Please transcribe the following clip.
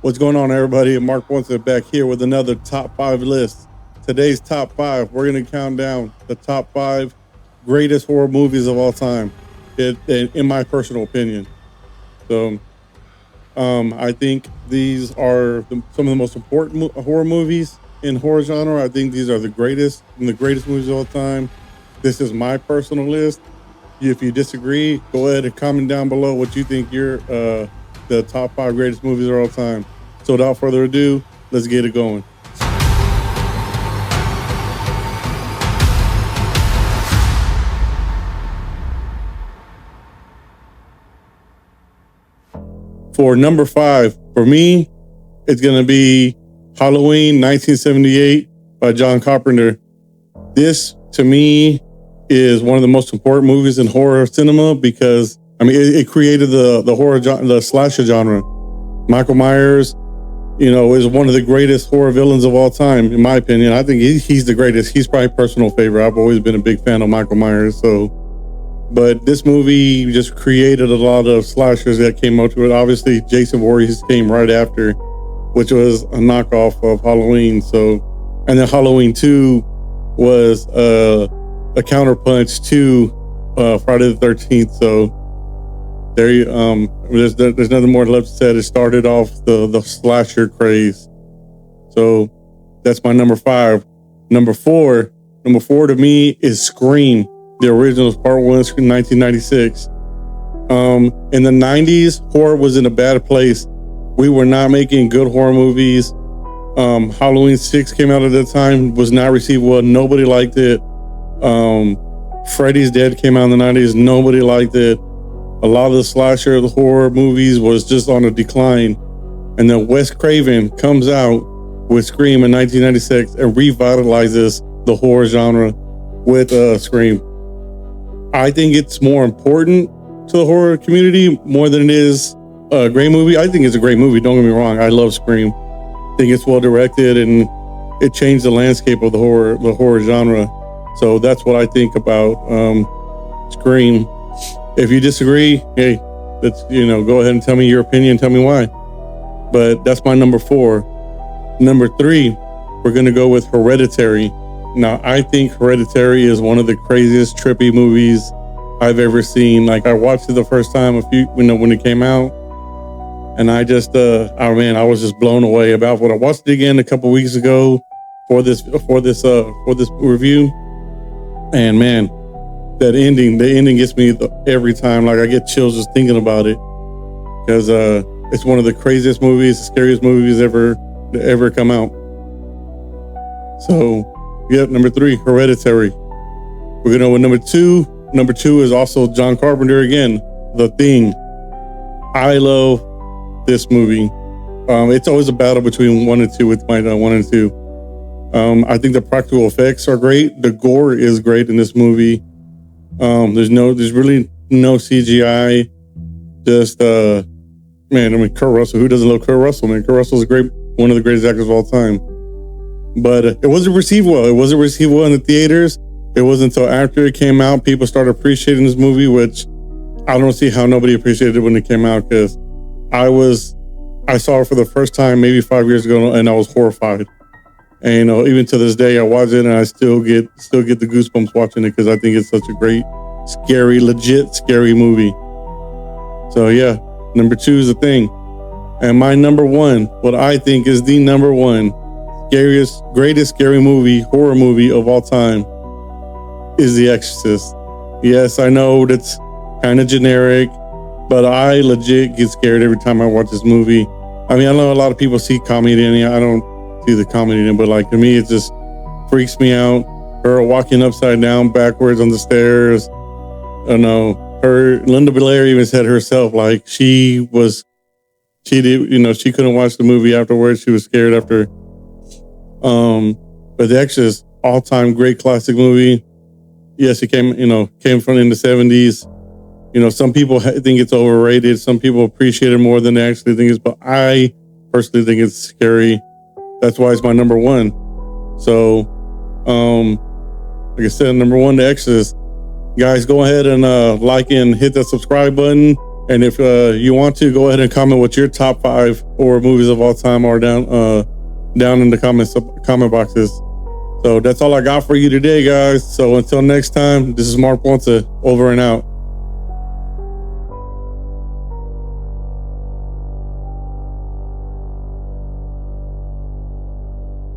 What's going on, everybody? Mark Ponce back here with another top 5 list. Today's top 5, we're going to count down the top 5 greatest horror movies of all time, in my personal opinion. So, I think these are some of the most important horror movies in horror genre. I think these are the greatest movies of all time. This is my personal list. If you disagree, go ahead and comment down below what you think the top 5 greatest movies of all time. So without further ado, let's get it going. For number 5, for me, it's going to be Halloween 1978 by John Carpenter. This, to me, is one of the most important movies in horror cinema because, it created the slasher genre. Michael Myers, is one of the greatest horror villains of all time, in my opinion. I think he's the greatest. He's probably personal favorite. I've always been a big fan of Michael Myers, but this movie just created a lot of slashers that came up to it. Obviously, Jason Voorhees came right after, which was a knockoff of Halloween. And then Halloween 2 was a counterpunch to Friday the 13th. So there's nothing more left to say. It started off the slasher craze. So that's my number 5. Number 4 to me is Scream. The original is part 1, 1996. In the 90s, horror was in a bad place. We were not making good horror movies. Halloween 6 came out at the time, was not received well. Nobody liked it. Freddy's Dead came out in the 90s. Nobody liked it. A lot of the slasher, the horror movies was just on a decline. And then Wes Craven comes out with Scream in 1996 and revitalizes the horror genre with Scream. I think it's more important to the horror community more than it is a great movie. I think it's a great movie. Don't get me wrong. I love Scream. I think it's well directed and it changed the landscape of the horror genre. So that's what I think about Scream. If you disagree, hey, let's go ahead and tell me your opinion. Tell me why. But that's my number 4. Number 3, we're gonna go with Hereditary. Now, I think Hereditary is one of the craziest, trippy movies I've ever seen. Like, I watched it the first time when it came out, and I just, I was just blown away about what I watched it again a couple weeks ago for this review, and man, the ending gets me every time. Like, I get chills just thinking about it because it's one of the craziest movies, scariest movies ever come out. So. Yep, number 3, Hereditary. We're going to go with number 2. Number 2 is also John Carpenter again, The Thing. I love this movie. It's always a battle between 1 and 2 with my 1 and 2. I think the practical effects are great. The gore is great in this movie. There's really no CGI. Just, Kurt Russell. Who doesn't love Kurt Russell, man? Kurt Russell's one of the greatest actors of all time. But it wasn't received well. It wasn't received well in the theaters. It wasn't until after it came out, people started appreciating this movie, which I don't see how nobody appreciated it when it came out, because I saw it for the first time maybe 5 years ago, and I was horrified. And even to this day, I watch it and I still get the goosebumps watching it because I think it's such a great, scary, legit scary movie. So yeah, number 2 is The Thing. And my number 1, what I think is the number 1 greatest scary horror movie of all time is The Exorcist. Yes, I know that's kind of generic, but I legit get scared every time I watch this movie. I know a lot of people see comedy in it. I don't see the comedy in it, but like, to me, it just freaks me out. Her walking upside down, backwards on the stairs. Linda Blair even said herself, like, she couldn't watch the movie afterwards. She was scared after. But The Exorcist, all-time great classic movie. Yes, it came from in the 70s. Some people think it's overrated. Some people appreciate it more than they actually think it's, but I personally think it's scary. That's why it's my number 1. So, like I said, number 1, The Exorcist. Guys, go ahead and like and hit that subscribe button. And if you want to, go ahead and comment what your top 5 horror movies of all time are down in the comment boxes. So that's all I got for you today, guys. So until next time, this is Mark Ponce, over and out.